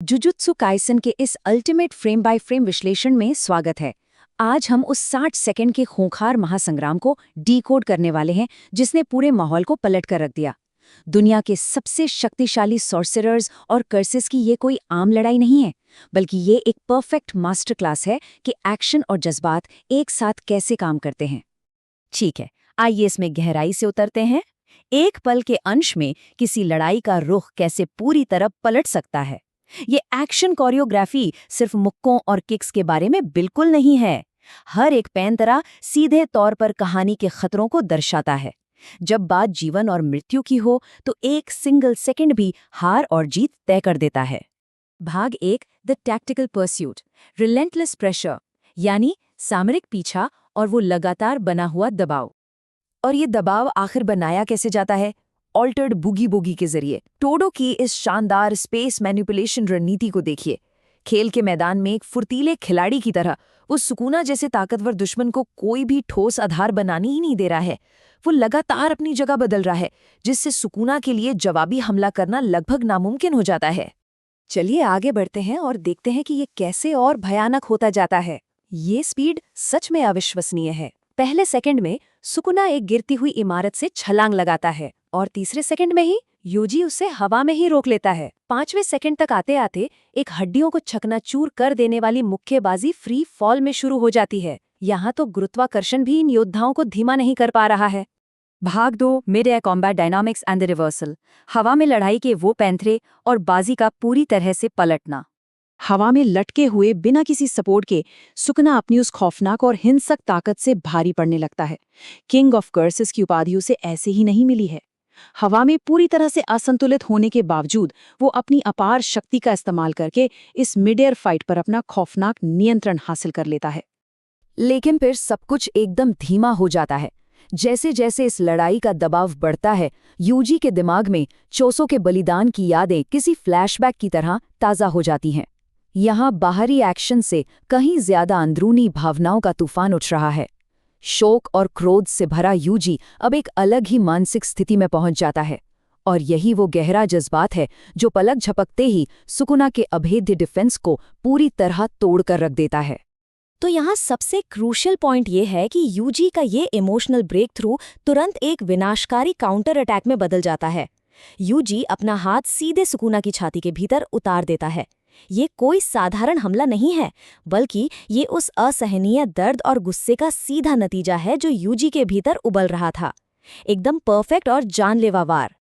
Jujutsu Kaisen के इस ultimate frame by frame विश्लेषण में स्वागत है। आज हम उस 60 सेकंड के खूंखार महासंग्राम को डीकोड करने वाले हैं जिसने पूरे माहौल को पलट कर रख दिया। दुनिया के सबसे शक्तिशाली सॉर्सरर्स और कर्सेस की ये कोई आम लड़ाई नहीं है, बल्कि ये एक परफेक्ट मास्टर क्लास है कि एक्शन और जज्बात एक साथ कैसे काम करते हैं। ठीक है, आइए इसमें गहराई से उतरते हैं। एक पल के अंश में किसी लड़ाई का रुख कैसे पूरी तरह पलट सकता है। ये एक्शन कोरियोग्राफी सिर्फ मुक्कों और किक्स के बारे में बिल्कुल नहीं है। हर एक पैंतरा सीधे तौर पर कहानी के खतरों को दर्शाता है। जब बात जीवन और मृत्यु की हो तो एक सिंगल सेकंड भी हार और जीत तय कर देता है। भाग 1, the tactical pursuit, relentless pressure, यानी सामरिक पीछा और वो लगातार बना हुआ दबाव। और ये दबाव आखिर बनाया कैसे जाता है? ऑल्टर्ड बूगी बोगी के जरिए। टोडो की इस शानदार स्पेस मैनिपुलेशन रणनीति को देखिए। खेल के मैदान में एक फुर्तीले खिलाड़ी की तरह उस सुकूना जैसे ताकतवर दुश्मन को कोई भी ठोस आधार बनाने ही नहीं दे रहा है। वो लगातार अपनी जगह बदल रहा है, जिससे सुकूना के लिए जवाबी हमला करना लगभग नामुमकिन हो जाता है। चलिए आगे बढ़ते हैं और देखते हैं कि ये कैसे और भयानक होता जाता है। ये स्पीड सच में अविश्वसनीय है। पहले सेकंड में सुकुना एक गिरती हुई इमारत से छलांग लगाता है और तीसरे सेकंड में ही यूजी उसे हवा में ही रोक लेता है। 5वें सेकंड तक आते आते एक हड्डियों को चकनाचूर कर देने वाली मुक्केबाजी फ्री फॉल में शुरू हो जाती है। यहाँ तो गुरुत्वाकर्षण भी इन योद्धाओं को धीमा नहीं कर पा रहा है। भाग 2, mid air combat dynamics and the reversal, हवा में लड़ाई के वो पैंतरे और बाजी का पूरी तरह से पलटना। हवा में लटके हुए बिना किसी सपोर्ट के सुकना अपनी उस खौफनाक और हिंसक ताकत से भारी पड़ने लगता है। किंग ऑफ कर्सेस की उपाधि उसे ऐसे ही नहीं मिली है। हवा में पूरी तरह से असंतुलित होने के बावजूद वो अपनी अपार शक्ति का इस्तेमाल करके इस मिड एयर फाइट पर अपना खौफनाक नियंत्रण हासिल कर लेता है। लेकिन फिर सब कुछ एकदम धीमा हो जाता है। जैसे जैसे इस लड़ाई का दबाव बढ़ता है, यूजी के दिमाग में चोसो के बलिदान की यादें किसी फ्लैशबैक की तरह ताज़ा हो जाती हैं। यहाँ बाहरी एक्शन से कहीं ज्यादा अंदरूनी भावनाओं का तूफान उठ रहा है। शोक और क्रोध से भरा यूजी अब एक अलग ही मानसिक स्थिति में पहुंच जाता है, और यही वो गहरा जज्बात है जो पलक झपकते ही सुकुना के अभेद्य डिफेंस को पूरी तरह तोड़कर रख देता है। तो यहाँ सबसे क्रूशियल पॉइंट ये है कि यूजी का ये इमोशनल ब्रेक थ्रू तुरंत एक विनाशकारी काउंटर अटैक में बदल जाता है। यूजी अपना हाथ सीधे सुकुना की छाती के भीतर उतार देता है। ये कोई साधारण हमला नहीं है, बल्कि ये उस असहनीय दर्द और गुस्से का सीधा नतीजा है जो यूजी के भीतर उबल रहा था। एकदम परफेक्ट और जानलेवा वार।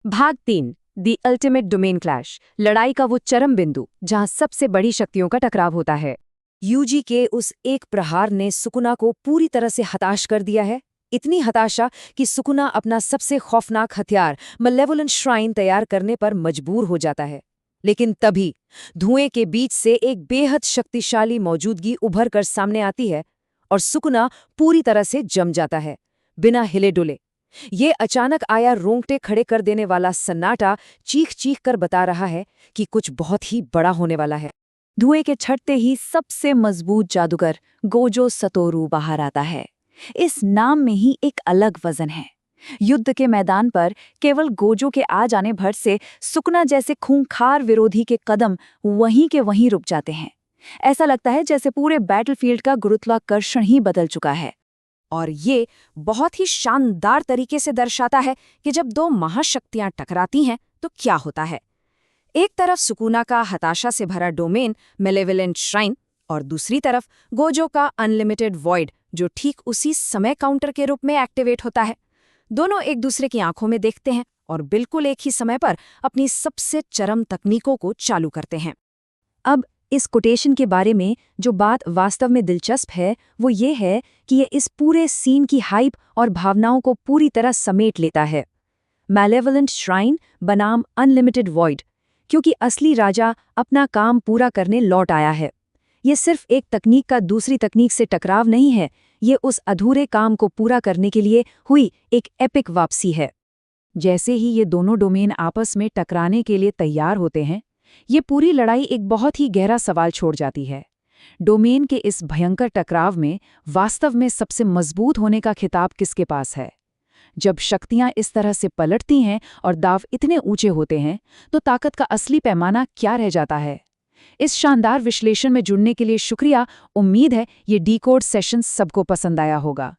भाग 3, द अल्टीमेट डोमेन क्लैश, लड़ाई का वो चरम बिंदु जहां सबसे बड़ी शक्तियों का टकराव होता है। यूजी के उस एक प्रहार ने सुकुना को पूरी तरह से हताश कर दिया है। इतनी हताशा कि सुकुना अपना सबसे खौफनाक हथियार मलेवोलेंट श्राइन तैयार करने पर मजबूर हो जाता है। लेकिन तभी धुएं के बीच से एक बेहद शक्तिशाली मौजूदगी उभर कर सामने आती है और सुकुना पूरी तरह से जम जाता है, बिना हिले डुले। ये अचानक आया रोंगटे खड़े कर देने वाला सन्नाटा चीख चीख कर बता रहा है कि कुछ बहुत ही बड़ा होने वाला है। धुएं के छटते ही सबसे मजबूत जादूगर गोजो सतोरू बाहर आता है। इस नाम में ही एक अलग वजन है। युद्ध के मैदान पर केवल गोजो के आ जाने भर से सुकना जैसे खूंखार विरोधी के कदम वहीं के वहीं रुक जाते हैं। ऐसा लगता है जैसे पूरे बैटलफील्ड का गुरुत्वाकर्षण ही बदल चुका है। और ये बहुत ही शानदार तरीके से दर्शाता है कि जब दो महाशक्तियां टकराती हैं तो क्या होता है। एक तरफ सुकुना का हताशा से भरा डोमेन मेलेवोलेंट श्राइन, और दूसरी तरफ गोजो का अनलिमिटेड वॉइड जो ठीक उसी समय काउंटर के रूप में एक्टिवेट होता है। दोनों एक दूसरे की आंखों में देखते हैं और बिल्कुल एक ही समय पर अपनी सबसे चरम तकनीकों को चालू करते हैं। अब इस कोटेशन के बारे में जो बात वास्तव में दिलचस्प है वो ये है कि ये इस पूरे सीन की हाइप और भावनाओं को पूरी तरह समेट लेता है। मैलेवोलेंट श्राइन बनाम अनलिमिटेड वॉइड, क्योंकि असली राजा अपना काम पूरा करने लौट आया है। ये सिर्फ एक तकनीक का दूसरी तकनीक से टकराव नहीं है, ये उस अधूरे काम को पूरा करने के लिए हुई एक एपिक वापसी है। जैसे ही ये दोनों डोमेन आपस में टकराने के लिए तैयार होते हैं, ये पूरी लड़ाई एक बहुत ही गहरा सवाल छोड़ जाती है। डोमेन के इस भयंकर टकराव में वास्तव में सबसे मजबूत होने का खिताब किसके पास है? जब शक्तियां इस तरह से पलटती हैं और दाव इतने ऊंचे होते हैं, तो ताकत का असली पैमाना क्या रह जाता है? इस शानदार विश्लेषण में जुड़ने के लिए शुक्रिया। उम्मीद है ये डीकोड सेशन सबको पसंद आया होगा।